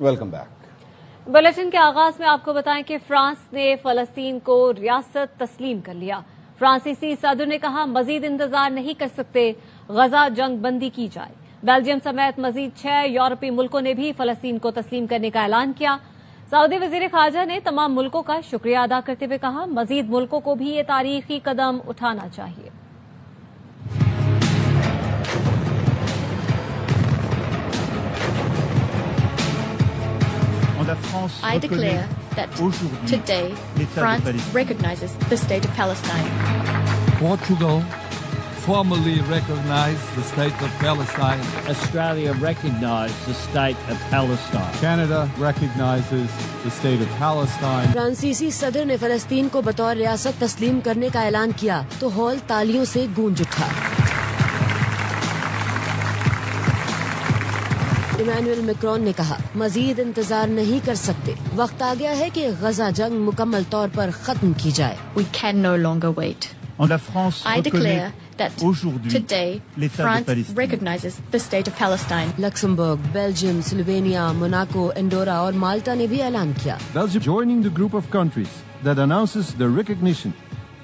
Welcome back. Bulletin کے آغاز میں آپ کو بتائیں کہ فرانس نے فلسطین کو ریاست تسلیم کر لیا۔ فرانسیسی صدر نے کہا مزید انتظار نہیں کر سکتے، غزہ جنگ بندی کی جائے۔ بیلجیم سمیت مزید 6 یورپی ملکوں نے بھی فلسطین کو تسلیم کرنے کا اعلان کیا۔ سعودی وزیر خارجہ نے تمام ملکوں کا شکریہ ادا کرتے ہوئے کہا مزید ملکوں کو بھی یہ تاریخی قدم اٹھانا چاہیے۔ I declare that today France recognizes the state of Palestine. Portugal formally recognized the state of Palestine. Australia recognized the state of Palestine. Canada recognizes the state of Palestine. فرانسیسی صدر نے فلسطین کو بطور ریاست تسلیم کرنے کا اعلان کیا تو ہال تالیوں سے گونج اٹھا۔ ایمانوئل میکرون نے کہا مزید انتظار نہیں کر سکتے، وقت آ گیا ہے کہ غزہ جنگ مکمل طور پر ختم کی جائے۔ We can no longer wait. I declare that today France recognizes the state of Palestine. Luxembourg, Belgium, Slovenia, Monaco, Andorra اور مالٹا نے بھی اعلان کیا۔ Belgium joining the group of countries that announces the recognition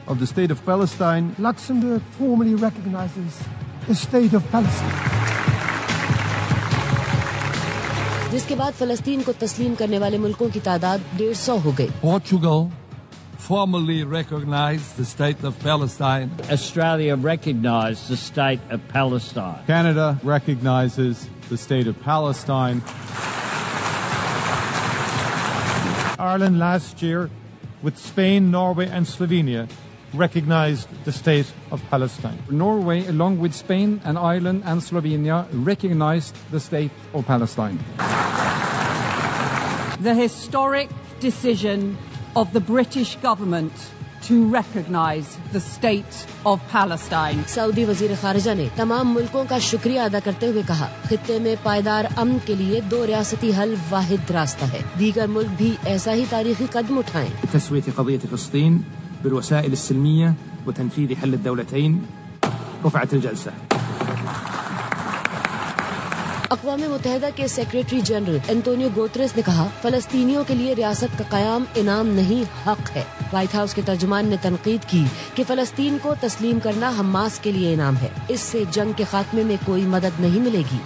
of the state of Palestine. Luxembourg formally recognizes the state of Palestine. جس کے بعد فلسطین کو تسلیم کرنے والے ملکوں کی تعداد 150 ہو گئی۔ Portugal formally recognized the state of Palestine. Australia recognized the state of Palestine. Canada recognizes the state of Palestine. Ireland last year, with Spain, Norway and Slovenia, recognized the state of Palestine. Norway, along with Spain and Ireland and Slovenia, recognized the state of Palestine. The historic decision of the British government to recognize the state of Palestine. سعودی وزیر خارجہ نے تمام ملکوں کا شکریہ ادا کرتے ہوئے کہا خطے میں پائیدار امن کے لیے 2 ریاستی حل واحد راستہ ہے، دیگر ملک بھی ایسا ہی تاریخی قدم اٹھائیں۔ تسوية قضية فلسطين بالوسائل السلمية وتنفيذ حل الدولتين. رفعت الجلسة. اقوام متحدہ کے سیکریٹری جنرل انتونیو گوتریس نے کہا فلسطینیوں کے لیے ریاست کا قیام انعام نہیں حق ہے۔ وائٹ ہاؤس کے ترجمان نے تنقید کی کہ فلسطین کو تسلیم کرنا حماس کے لیے انعام ہے، اس سے جنگ کے خاتمے میں کوئی مدد نہیں ملے گی۔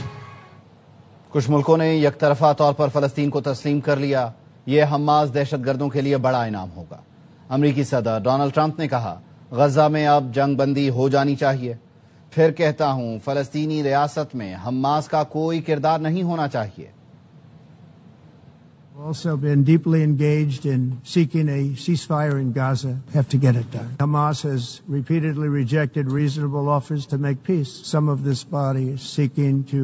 کچھ ملکوں نے یک طرفہ طور پر فلسطین کو تسلیم کر لیا، یہ حماس دہشت گردوں کے لیے بڑا انعام ہوگا۔ امریکی صدر ڈونلڈ ٹرمپ نے کہا غزہ میں اب جنگ بندی ہو جانی چاہیے، پھر کہتا ہوں فلسطینی ریاست میں حماس کا کوئی کردار نہیں ہونا چاہیے۔ We've also been deeply engaged in seeking a ceasefire in Gaza. Have to get it done. Hamas has repeatedly rejected reasonable offers to make peace. Some of this body is seeking to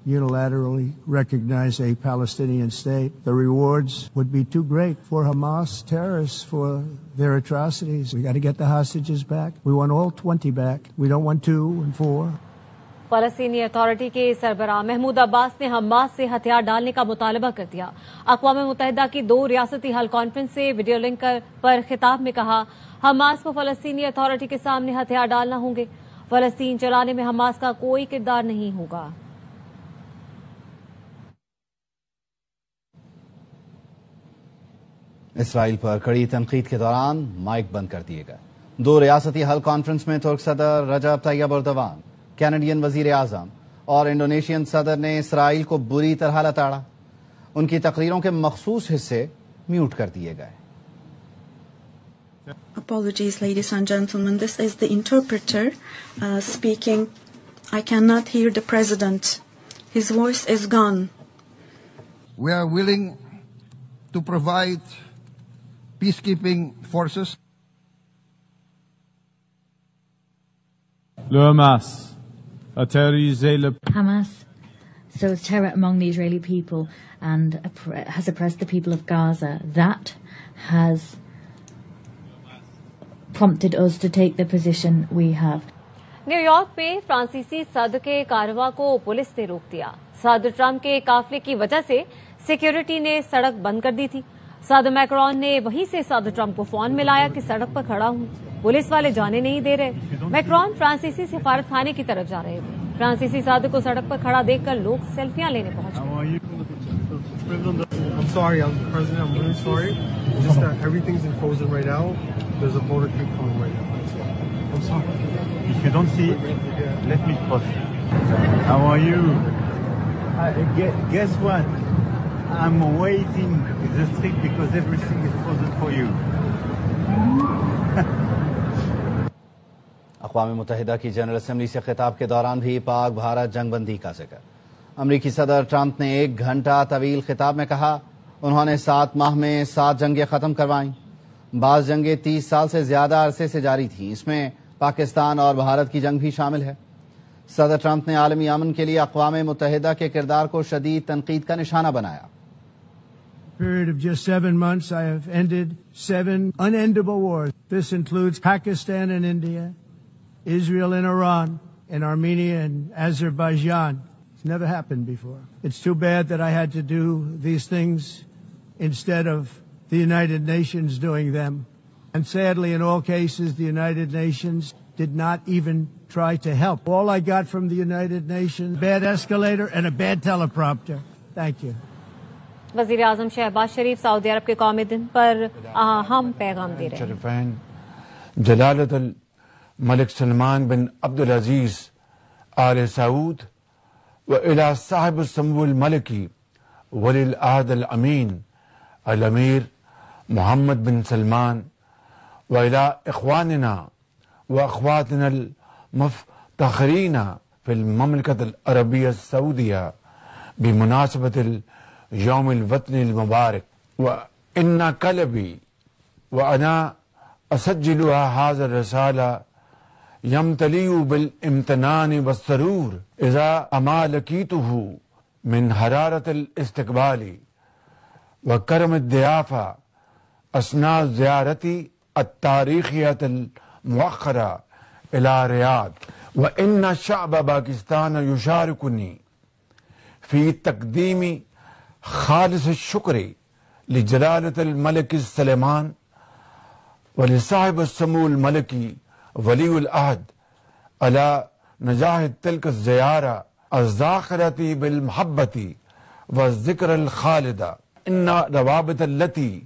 unilaterally recognize a Palestinian state. The rewards would be too great for Hamas terrorists for their atrocities. We got to get the hostages back. We want all 20 back. We don't want 2 and 4. فلسطینی authority کے سربراہ محمود عباس نے Hamas سے ہتھیار ڈالنے کا مطالبہ کر دیا۔ اقوام متحدہ کی 2 ریاستی حل کانفرنس سے ویڈیو لنک پر خطاب میں کہا حماس کو فلسطینی اتھارٹی کے سامنے ہتھیار ڈالنا ہوں گے، فلسطین چلانے میں حماس کا کوئی کردار نہیں ہوگا۔ اسرائیل پر کڑی تنقید کے دوران مائک بند کر دیے گئے۔ 2 ریاستی حل کانفرنس میں ترک صدر رجب طیب اردوان، کینیڈین وزیر اعظم اور انڈونیشین صدر نے اسرائیل کو بری طرح لتاڑا۔ ان کی تقریروں کے مخصوص حصے میوٹ کر دیے گئے۔ Apologies, ladies and gentlemen. This is the interpreter speaking. I cannot hear the president. His voice is gone. We are willing to provide peacekeeping forces. Hamas sows terror among the Israeli people and has oppressed the people of Gaza. That has prompted us to take the position we have. New York میں فرانسیسی صدر کے کارروائی کو police نے روک دیا۔ صدر ٹرمپ کے قافلے کی وجہ سے سیکیورٹی نے سڑک بند کر دی تھی۔ صدر میکرون نے وہیں سے صدر ٹرمپ کو فون ملایا کہ سڑک پر کھڑا ہوں، پولیس والے جانے نہیں دے رہے۔ میکرون فرانسیسی سفارت خانے کی طرف جا رہے تھے۔ فرانسیسی صدر کو سڑک پر کھڑا دیکھ کر لوگ سیلفیاں لینے پہنچ گئے۔ I'm sorry, President, I'm really sorry. It's just that everything's in frozen right now. There's a motor crew coming right now. That's all. I'm sorry. If you don't see it, let me cross. How are you? Guess what? I'm waiting in the street because everything is frozen for you. اقوام متحدہ کی general assembly سے خطاب کے دوران بھی پاک بھارت جنگ بندی کا ذکر. امریکی صدر ٹرمپ نے 1 گھنٹہ طویل خطاب میں کہا انہوں نے 7 ماہ میں 7 جنگیں ختم کروائیں. بعض جنگیں 30 سال سے زیادہ عرصے سے جاری تھیں. اس میں پاکستان اور بھارت کی جنگ بھی شامل ہے. صدر ٹرمپ نے عالمی امن کے لیے اقوام متحدہ کے کردار کو شدید تنقید کا نشانہ بنایا. Period of just 7 months, I have ended 7 unendable wars. This includes Pakistan and India, Israel and Iran, and Armenia and Azerbaijan. It's never happened before. It's too bad that I had to do these things instead of the United Nations doing them. And sadly, in all cases, the United Nations did not even try to help. All I got from the United Nations, bad escalator and a bad teleprompter. Thank you. وزیر اعظم شہباز شریف سعودی عرب کے قومی دن پر اہم پیغام دے رہے ہیں. جلالت الملک سلمان بن عبد العزیز آل سعود وإلى صاحب السمو الملكي ولي العهد الأمين الأمير محمد بن سلمان وإلى إخواننا وأخواتنا المفتخرين في المملكة العربية السعودية بمناسبة اليوم الوطني المبارك. وإن قلبي وأنا أسجلها هذا الرسالة يمتلئ بالامتنان والسرور إذا أما لقيته من حرارة الاستقبال وكرم الضيافة أثناء زيارتي التاريخية المؤخرة إلى رياض. وإن شعب باكستان يشاركني في تقديم خالص الشكر لجلالة الملك سليمان ولصاحب السمو الملكي ولي العهد على نجاح تلك الزيارة الزاخرة بالمحبة والذكر الخالدة. إن روابط التي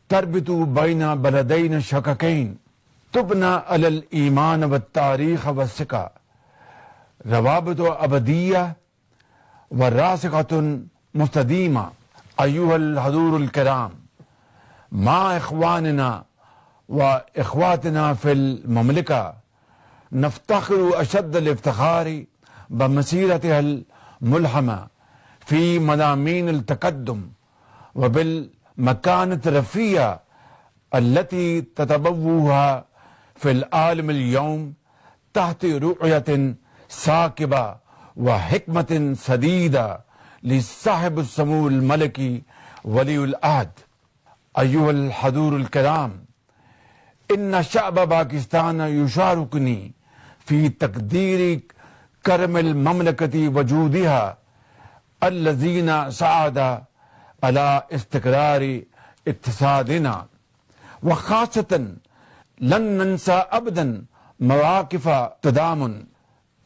تربط بين بلدين شقيقين تبنى على الإيمان والتاريخ والثقة، روابط أبدية وراسخة مستديمة. أيها الحضور الكرام، مع إخواننا وإخواتنا في المملكة نفتخر أشد الافتخار بمسيرتها الملهمة في مضامين التقدم وبالمكانة الرفيعة التي تتبوها في العالم اليوم تحت رؤية ثاقبة وحكمة سديدة لصاحب السمو الملكي ولي العهد. أيها الحضور الكرام، إن شعب باكستان يشاركني في تقدير كرم المملكة وجودها الذين ساعد على استقرار اقتصادنا. وخاصة لن ننسى أبدا مواقف تضامن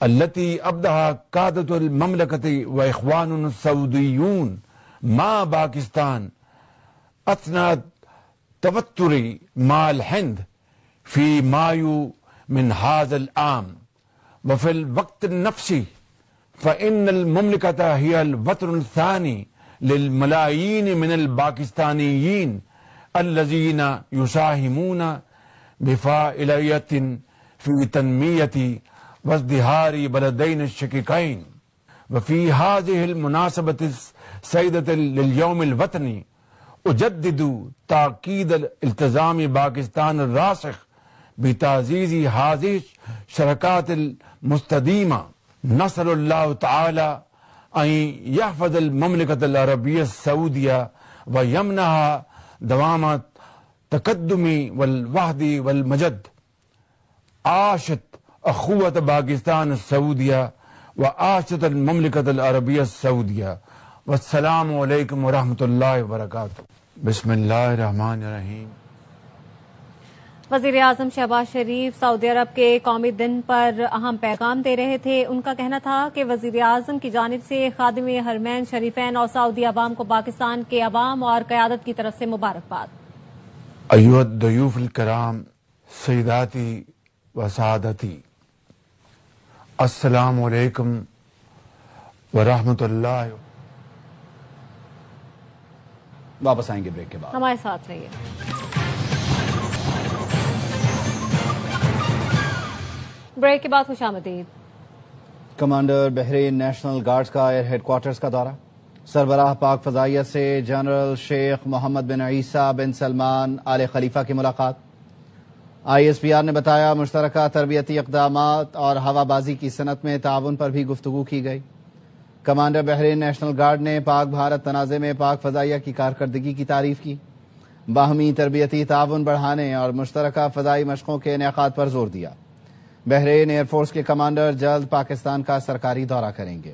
التي أبدها قادة المملكة وإخواننا السعوديون مع باكستان أثناء توتر مع الهند في مايو من هذا العام. وفي الوقت نفسه فإن المملكة هي الوطن الثاني للملايين من الباكستانيين الذين يساهمون بفاعلية في تنمية وازدهار بلدين الشقيقين. وفي هذه المناسبة السعيدة لليوم الوطني أجدد تأكيد الالتزام باكستان الراسخ بتعزيز هذه الشراكات المستديمة. نسأل الله تعالى أن يحفظ المملكة العربية السعودية ويمنحها دوام التقدم والوحدة والمجد. عاشت أخوة باكستان السعودية وعاشت المملكة العربية السعودية. والسلام علیکم ورحمۃ اللہ وبرکاتہ. بسم اللہ الرحمن الرحیم. وزیر اعظم شہباز شریف سعودی عرب کے قومی دن پر اہم پیغام دے رہے تھے. ان کا کہنا تھا کہ وزیر اعظم کی جانب سے خادم حرمین شریفین اور سعودی عوام کو پاکستان کے عوام اور قیادت کی طرف سے مبارکباد. ایھا الضیوف الکرام، سیداتی و سادتی، السلام علیکم ورحمۃ اللہ. واپس آئیں گے بریک کے بعد. ہمارے ساتھ رہیے. بریک کے بعد خوش آمدید. کمانڈر بحرین نیشنل گارڈز کا ایئر ہیڈ کوارٹرز کا دورہ. سربراہ پاک فضائیہ سے جنرل شیخ محمد بن عیسیٰ بن سلمان آل خلیفہ کی ملاقات. ISPR نے بتایا مشترکہ تربیتی اقدامات اور ہوا بازی کی صنعت میں تعاون پر بھی گفتگو کی گئی. کمانڈر بحرین نیشنل گارڈ نے پاک بھارت تنازع میں پاک فضائیہ کی کارکردگی کی تعریف کی. باہمی تربیتی تعاون بڑھانے اور مشترکہ فضائی مشقوں کے انعقاد پر زور دیا. بحرین ایئر فورس کے کمانڈر جلد پاکستان کا سرکاری دورہ کریں گے.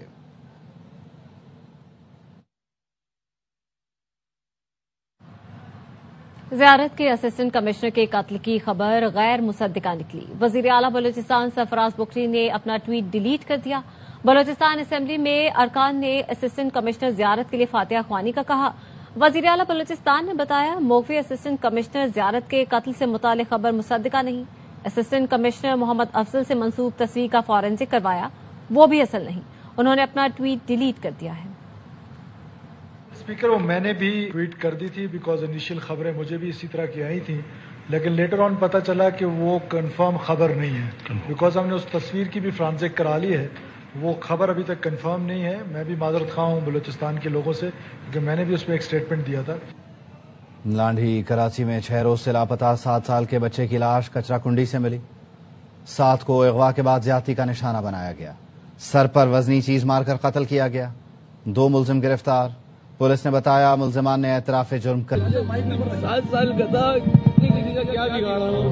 زیارت کے اسسٹنٹ کمشنر کے قتل کی خبر غیر مصدقہ نکلی. وزیر اعلیٰ بلوچستان سرفراز بکری نے اپنا ٹویٹ ڈیلیٹ کر دیا. بلوچستان اسمبلی میں ارکان نے اسسٹنٹ کمشنر زیارت کے لیے فاتحہ خوانی کا کہا. وزیر اعلیٰ بلوچستان نے بتایا موقوف اسسٹنٹ کمشنر زیارت کے قتل سے متعلق خبر مصدقہ نہیں. اسسٹنٹ کمشنر محمد افضل سے منسوب تصویر کا فورینسک کروایا، وہ بھی اصل نہیں. انہوں نے اپنا ٹویٹ ڈیلیٹ کر دیا ہے. اسپیکر، وہ میں نے بھی ٹویٹ کر دی تھی بیکاز انیشیل خبریں مجھے بھی اسی طرح کی آئی تھیں، لیکن لیٹر آن پتہ چلا کہ وہ کنفرم خبر نہیں ہے بیکاز ہم نے اس تصویر کی بھی فرانزک کرا لی ہے. وہ خبر ابھی تک کنفرم نہیں ہے. میں بھی معذرت خواہ ہوں بلوچستان کے لوگوں سے کیونکہ میں نے بھی اس پہ ایک اسٹیٹمنٹ دیا تھا. لانڈھی کراچی میں 6 روز سے لاپتہ 7 سال کے بچے کی لاش کچرا کنڈی سے ملی. 7 کو اغوا کے بعد زیادتی کا نشانہ بنایا گیا. سر پر وزنی چیز مار کر قتل کیا گیا. 2 ملزم گرفتار. پولیس نے بتایا ملزمان نے اعتراف جرم کر 7 سال کا تھا، کسی کا کیا بگاڑا ہو.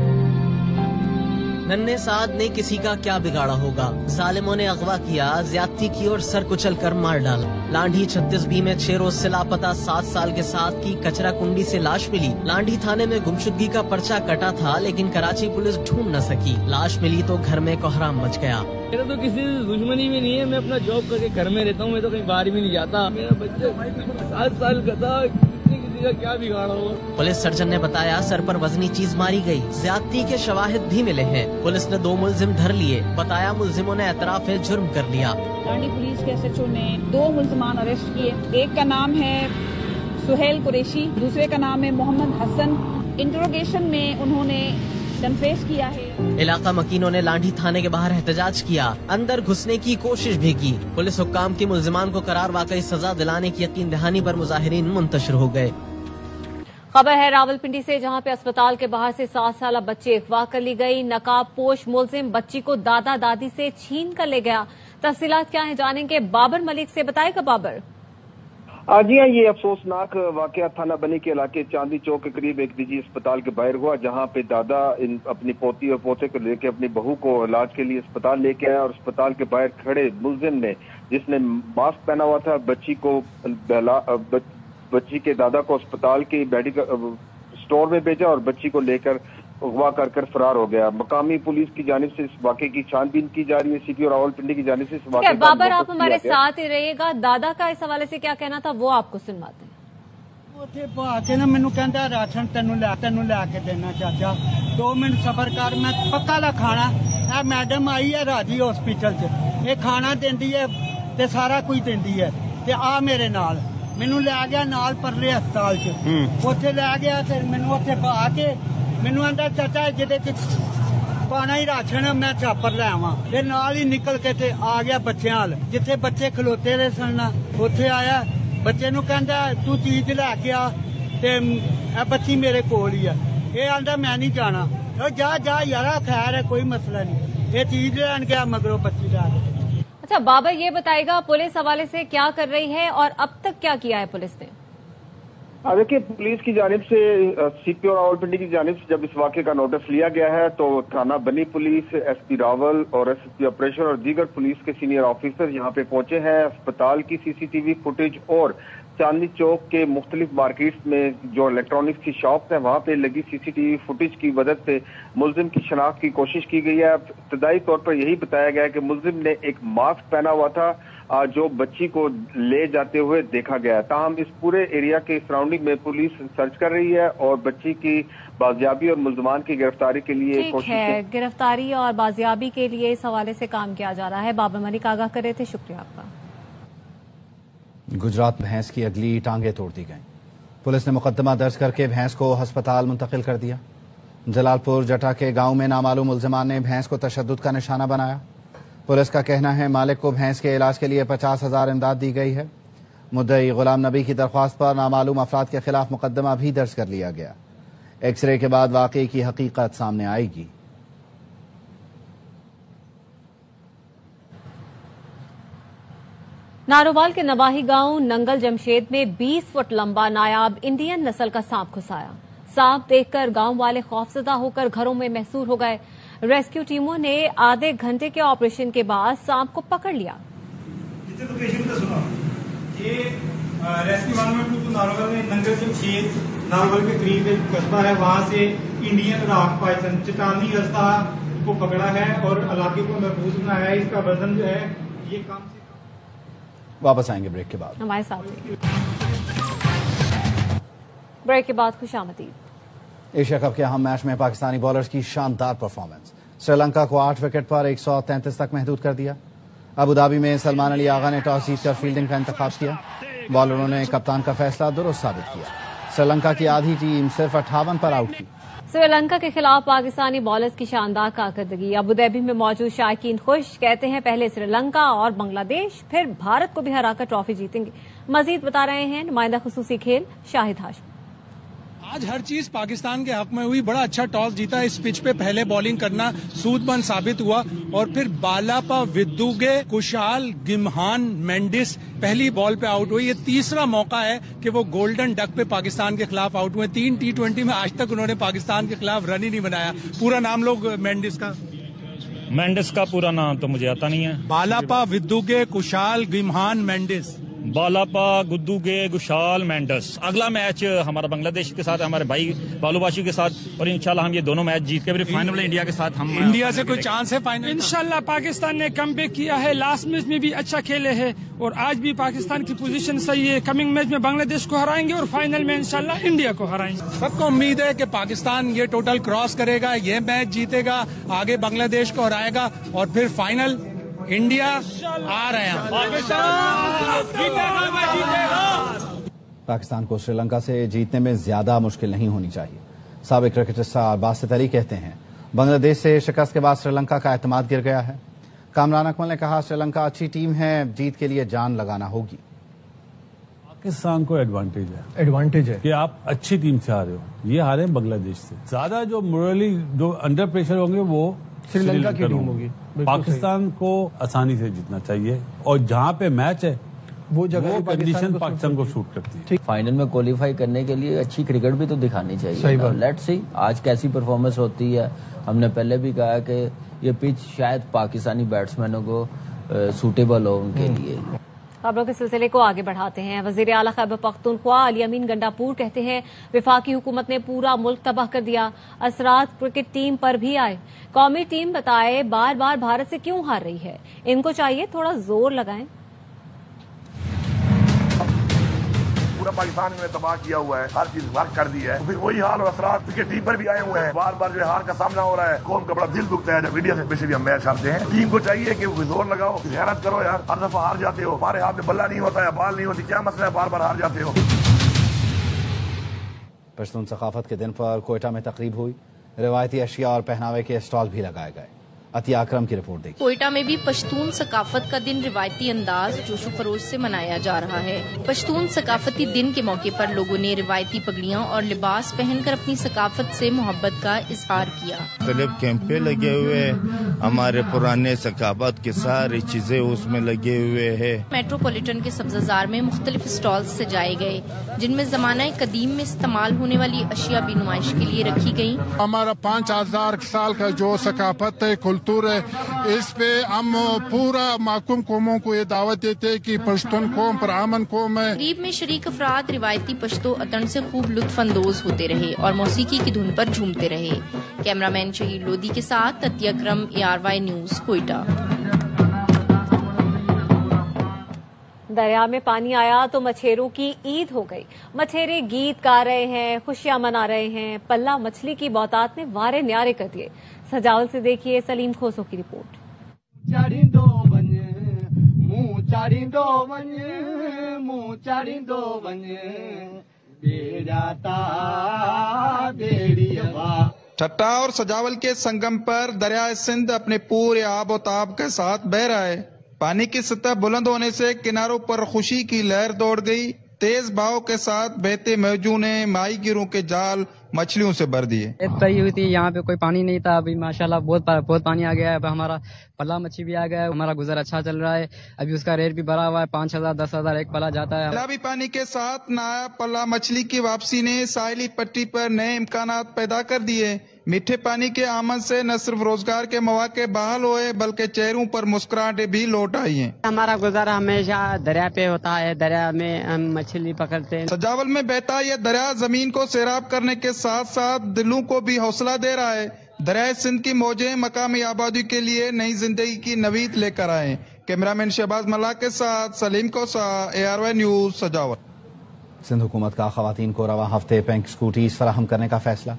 ننھے سعد نے کسی کا کیا بگاڑا ہوگا. ظالموں نے اغوا کیا، زیادتی کی اور سر کچل کر مار ڈالا. لانڈھی 36B میں 6 روز سے لاپتہ 7 سال کے ساتھ کی کچرا کنڈی سے لاش ملی. لانڈھی تھانے میں گمشدگی کا پرچہ کٹا تھا لیکن کراچی پولیس ڈھونڈ نہ سکی. لاش ملی تو گھر میں کوہرام مچ گیا. میرا تو کسی سے دشمنی بھی نہیں ہے، میں اپنا جاب کر کے گھر میں رہتا ہوں، میں تو کہیں باہر بھی نہیں جاتا. میرا بچہ 7 سال کا تھا، کسی کا کیا بگاڑا ہو. پولیس سرجن نے بتایا سر پر وزنی چیز ماری گئی. زیادتی کے شواہد بھی ملے ہیں. پولیس نے 2 ملزم دھر لیے. بتایا ملزموں نے اعتراف جرم کر لیا. لانڈھی پولیس کے SHO نے 2 ملزمان اریسٹ کیے. ایک کا نام ہے سہیل قریشی، دوسرے کا نام ہے محمد حسن. انٹروگیشن میں انہوں نے کنفیس کیا ہے. علاقہ مکینوں نے لانڈھی تھانے کے باہر احتجاج کیا. اندر گھسنے کی کوشش بھی کی. پولیس حکام کی ملزمان کو قرار واقعی سزا دلانے کی یقین دہانی پر مظاہرین منتشر ہو گئے. خبر ہے راولپنڈی سے، جہاں پہ اسپتال کے باہر سے 7 سالہ بچے اغوا کر لی گئی. نقاب پوش ملزم بچی کو دادا دادی سے چھین کر لے گیا. تفصیلات کیا ہیں جانیں گے بابر ملک سے. بتائے گا بابر. جی ہاں، یہ افسوسناک واقعہ تھانہ بنی کے علاقے چاندی چوک کے قریب ایک نجی اسپتال کے باہر ہوا، جہاں پہ دادا اپنی پوتی اور پوتے کو لے کے اپنی بہو کو علاج کے لیے اسپتال لے کے آیا اور اسپتال کے باہر کھڑے ملزم نے، جس نے ماسک پہنا ہوا تھا، بچی کے دادا کو اسپتال کی میڈیکل اسٹور میں بھیجا اور بچی کو لے کر اغوا کر فرار ہو گیا. مقامی پولیس کی جانب سے اس واقعے کی چھان بین کی جا رہی ہے. CPO راولپنڈی کی جانب سے اس واقعے کا بابر آپ ہمارے ساتھ ہی رہیے گا. دادا کا اس حوالے سے کیا کہنا تھا وہ آپ کو سنواتے ہیں. اتنے بہا کے نا مینو کہندا راشن تینوں لے کے دینا چاچا، 2 منٹ صبر کر، میں پکا لا کھانا. اے میڈم آئی ہے راجی ہاسپٹل چ، یہ کھانا دیندی ہے تے سارا کچھ دیندی ہے تے آ میرے نال. مینو لے گیا نال پرلے ہسپتال چ، اتنے لے گیا تے مینو اتنے بہا کے مینو آندا چاچا جہدے پانا ہی راشن میں چھاپر لے آواں. پھر نال ہی نکل کے تے آ گیا بچیاں وال، جتھے بچے کھلوتے رہے سن اتنے آیا بچے نو کہندا تو چیز لے کے آ تے اے بچی میرے کول ہی ہے. یہ آندا میں نہیں جانا. جا جا یارا خیر ہے کوئی مسئلہ نہیں. یہ چیز لین گیا مگروں بچی لے کے. اچھا بابا یہ بتائے گا پولیس حوالے سے کیا کر رہی ہے اور اب تک کیا کیا ہے پولیس نے؟ دیکھیے پولیس کی جانب سے CPO راولپنڈی کی جانب سے جب اس واقعے کا نوٹس لیا گیا ہے تو تھانہ بنی پولیس، SP راول اور SSP آپریشن اور دیگر پولیس کے سینئر آفیسر یہاں پہ پہنچے ہیں. اسپتال کی CCTV فوٹیج اور چاندنی چوک کے مختلف مارکیٹس میں جو الیکٹرانکس کی شاپس ہیں وہاں پہ لگی سی سی ٹی وی فوٹیج کی مدد سے ملزم کی شناخت کی کوشش کی گئی ہے. ابتدائی طور پر یہی بتایا گیا ہے کہ ملزم نے ایک ماسک پہنا ہوا تھا جو بچی کو لے جاتے ہوئے دیکھا گیا. تاہم اس پورے ایریا کے سراؤنڈنگ میں پولیس سرچ کر رہی ہے اور بچی کی بازیابی اور ملزمان کی گرفتاری کے لیے کوشش ہے. گرفتاری اور بازیابی کے لیے اس حوالے سے کام کیا جا رہا ہے. بابر ملک آگاہ کر رہے تھے، شکریہ آپ کا. گجرات میں بھینس کی اگلی ٹانگیں توڑ دی گئیں. پولیس نے مقدمہ درج کر کے بھینس کو ہسپتال منتقل کر دیا. جلال پور جٹا کے گاؤں میں نامعلوم ملزمان نے بھینس کو تشدد کا نشانہ بنایا. پولیس کا کہنا ہے مالک کو بھینس کے علاج کے لیے 50,000 امداد دی گئی ہے. مدعی غلام نبی کی درخواست پر نامعلوم افراد کے خلاف مقدمہ بھی درج کر لیا گیا. ایکس رے کے بعد واقعے کی حقیقت سامنے آئے گی. نارووال کے نواحی گاؤں ننگل جمشید میں 20 فٹ لمبا نایاب انڈین نسل کا سانپ گھسایا. سانپ دیکھ کر گاؤں والے خوفزدہ ہو کر گھروں میں محصور ہو گئے. ریسکیو ٹیموں نے آدھے گھنٹے کے آپریشن کے بعد سانپ کو پکڑ لیا. ریسکیو نارووال میں ننگل جمشید نارووال کے قریب ایک قصبہ ہے، وہاں سے انڈین راک پائتھن چٹانی اژدہا کو پکڑا ہے اور علاقے کو محفوظ بنایا ہے. اس کا وزن جو ہے یہ کام سے واپس آئیں گے بریک کے بعد. ہمارے ساتھ بریک کے بعد خوش آمدید. ایشیا کپ کے اہم میچ میں پاکستانی بالرز کی شاندار پرفارمنس. سری لنکا کو 8 وکٹ پر 133 تک محدود کر دیا. ابوظہبی میں سلمان علی آغا نے ٹاس جیت کر فیلڈنگ کا انتخاب کیا. بالروں نے کپتان کا فیصلہ درست ثابت کیا. سری لنکا کی آدھی ٹیم صرف 58 پر آؤٹ کی. سری لنکا کے خلاف پاکستانی بالرز کی شاندار کارکردگی. ابوظہبی میں موجود شائقین خوش، کہتے ہیں پہلے سری لنکا اور بنگلہ دیش پھر بھارت کو بھی ہرا کر ٹرافی جیتیں گے. مزید بتا رہے ہیں نمائندہ خصوصی کھیل شاہد ہاشمی. آج ہر چیز پاکستان کے حق میں ہوئی. بڑا اچھا ٹاس جیتا. اس پچ پہ پہلے بالنگ کرنا سود مند ثابت ہوا اور پھر بالاپا ودوگے کشال گمہان مینڈس پہلی بال پہ آؤٹ ہوئی. یہ تیسرا موقع ہے کہ وہ گولڈن ڈک پہ پاکستان کے خلاف آؤٹ ہوئے. 3 T20 میں آج تک انہوں نے پاکستان کے خلاف رن ہی نہیں بنایا. پورا نام لوگ مینڈس کا پورا نام تو مجھے آتا نہیں ہے. بالاپا ودوگے کشال گمہان مینڈس. بالاپا گدوگے گشال مینڈس. اگلا میچ ہمارا بنگلہ دیش کے ساتھ، ہمارے بھائی بالو باشی کے ساتھ، اور انشاءاللہ ہم یہ دونوں میچ جیت کے پھر فائنل میں انڈیا کے ساتھ ہم انڈیا سے کوئی چانس ہے فائنل؟ انشاءاللہ پاکستان نے کم بیک کیا ہے. لاسٹ میچ میں بھی اچھا کھیلے ہیں اور آج بھی پاکستان کی پوزیشن صحیح ہے. کمنگ میچ میں بنگلہ دیش کو ہرائیں گے اور فائنل میں انشاءاللہ انڈیا کو ہرائیں گے. سب کو امید ہے کہ پاکستان یہ ٹوٹل کراس کرے گا، یہ میچ جیتے گا، آگے بنگلہ دیش کو ہرائے گا اور پھر فائنل انڈیا آ رہے ہیں. پاکستان کو سری لنکا سے جیتنے میں زیادہ مشکل نہیں ہونی چاہیے. سابق کرکٹر اسٹار باسط علی کہتے ہیں بنگلہ دیش سے شکست کے بعد سری لنکا کا اعتماد گر گیا ہے. کامران اکمل نے کہا سری لنکا اچھی ٹیم ہے، جیت کے لیے جان لگانا ہوگی. پاکستان کو ایڈوانٹیج ہے کہ آپ اچھی ٹیم سے آ رہے ہو. یہ ہارے بنگلہ دیش سے. زیادہ جو مورلی جو انڈر پریشر ہوں گے وہ سری لنکا کی ٹیم ہوگی. پاکستان کو آسانی سے جیتنا چاہیے اور جہاں پہ میچ ہے وہ جگہ کنڈیشن پاکستان کو سوٹ کرتی ہے. فائنل میں کوالیفائی کرنے کے لیے اچھی کرکٹ بھی تو دکھانی چاہیے. لیٹس سی آج کیسی پرفارمنس ہوتی ہے. ہم نے پہلے بھی کہا کہ یہ پچ شاید پاکستانی بیٹسمینوں کو سوٹیبل ہو ان کے لیے. خبروں کے سلسلے کو آگے بڑھاتے ہیں. وزیر اعلیٰ خیبر پختونخوا علی امین گنڈاپور کہتے ہیں وفاقی حکومت نے پورا ملک تباہ کر دیا. اثرات کرکٹ ٹیم پر بھی آئے. قومی ٹیم بتائے بار بار بھارت سے کیوں ہار رہی ہے. ان کو چاہیے تھوڑا زور لگائیں. پورا پاکستان میں تباہ کیا ہوا ہے، ہر چیز ورک کر دی ہے. پھر وہی حال اور اثرات کرکٹ ٹیم پر بھی آئے ہوئے ہیں. بار بار جو ہار کا سامنا ہو رہا ہے، قوم کا بڑا دل دکھتا ہے جب انڈیا سے اسپیشلی ہم میچ ہارتے ہیں. ٹیم کو چاہیے کہ زور لگاؤ، محنت کرو یار. ہر دفعہ ہار جاتے ہو، ہمارے ہاتھ میں بلہ نہیں ہوتا ہے، بال نہیں ہوتی. کیا مسئلہ ہے بار بار ہار جاتے ہو. پشتون ثقافت کے دن پر کوئٹہ میں تقریب ہوئی. روایتی اشیاء اور پہناوے کے اسٹال بھی لگائے گئے. عطیہ اکرم کی رپورٹ دیکھیں. کوئٹہ میں بھی پشتون ثقافت کا دن روایتی انداز جوش و خروش سے منایا جا رہا ہے. پشتون ثقافتی دن کے موقع پر لوگوں نے روایتی پگڑیاں اور لباس پہن کر اپنی ثقافت سے محبت کا اظہار کیا. مختلف کیمپیں لگے ہوئے، ہمارے پرانے ثقافت کی ساری چیزیں اس میں لگے ہوئے ہیں. میٹروپولیٹن کے سبززار میں مختلف اسٹالز سجائے گئے جن میں زمانہ قدیم میں استعمال ہونے والی اشیاء بھی نمائش کے لیے رکھی گئیں. ہمارا 5000 سال کا جو ثقافت ہے کلچر ہے. اس پہ ہم پورا محکوم قوموں کو یہ دعوت دیتے ہیں کہ پشتون قوم پرامن قوم ہے. تقریب میں شریک افراد روایتی پشتو اطن سے خوب لطف اندوز ہوتے رہے اور موسیقی کی دھن پر جھومتے رہے. کیمرہ مین شہید لودھی کے ساتھ تتیہ اکرم، ARY نیوز، کوئٹہ. دریا میں پانی آیا تو مچھیروں کی عید ہو گئی. مچھیرے گیت گا رہے ہیں، خوشیاں منا رہے ہیں. پلہ مچھلی کی بہتات نے وارے نیارے کر دیے. سجاول سے دیکھیے سلیم کھوسو کی رپورٹ. ٹھٹا اور سجاول کے سنگم پر دریائے سندھ اپنے پورے آب و تاب کے ساتھ بہہ رہا ہے. پانی کی سطح بلند ہونے سے کناروں پر خوشی کی لہر دوڑ گئی. تیز بہاؤ کے ساتھ بہتے موجوں نے ماہی گیروں کے جال مچھلیوں سے بھر دیے. پڑی ہوئی تھی یہاں پہ، کوئی پانی نہیں تھا. ابھی ماشاءاللہ بہت پانی آ گیا ہے. اب ہمارا پلا مچھلی بھی آ گیا ہے. ہمارا گزر اچھا چل رہا ہے. ابھی اس کا ریٹ بھی بڑھا ہوا ہے، 5,000 10,000 ایک پلا جاتا ہے. سیلابی پانی کے ساتھ نایاب پلا مچھلی کی واپسی نے ساحلی پٹی پر نئے امکانات پیدا کر دیے. میٹھے پانی کے آمد سے نہ صرف روزگار کے مواقع بحال ہوئے بلکہ چہروں پر مسکراہٹیں بھی لوٹ آئی ہیں. ہمارا گزر ہمیشہ دریا پہ ہوتا ہے. دریا میں ہم مچھلی پکڑتے ہیں. سجاول میں بہتا یہ دریا زمین کو سیراب کرنے کے ساتھ ساتھ دلوں کو بھی حوصلہ دے رہا ہے. دریائے سندھ کی موجیں مقامی آبادی کے لیے نئی زندگی کی نوید لے کر آئے. کیمرہ مین شہباز ملا کے ساتھ سلیم کوسا، ARY نیوز، سجاول. سندھ حکومت کا خواتین کو رواں ہفتے پینک سکوٹیز فراہم کرنے کا فیصلہ.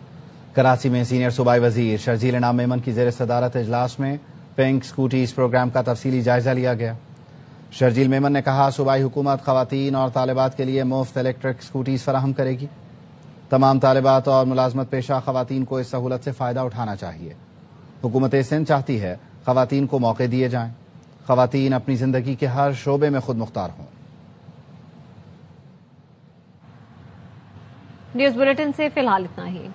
کراچی میں سینئر صوبائی وزیر شرجیل انعام میمن کی زیر صدارت اجلاس میں پینک سکوٹیز پروگرام کا تفصیلی جائزہ لیا گیا. شرجیل میمن نے کہا صوبائی حکومت خواتین اور طالبات کے لیے مفت الیکٹرک سکوٹیز فراہم کرے گی. تمام طالبات اور ملازمت پیشہ خواتین کو اس سہولت سے فائدہ اٹھانا چاہیے. حکومت سندھ چاہتی ہے خواتین کو موقع دیے جائیں، خواتین اپنی زندگی کے ہر شعبے میں خود مختار ہوں. نیوز بلیٹن سے فی الحال اتنا ہی.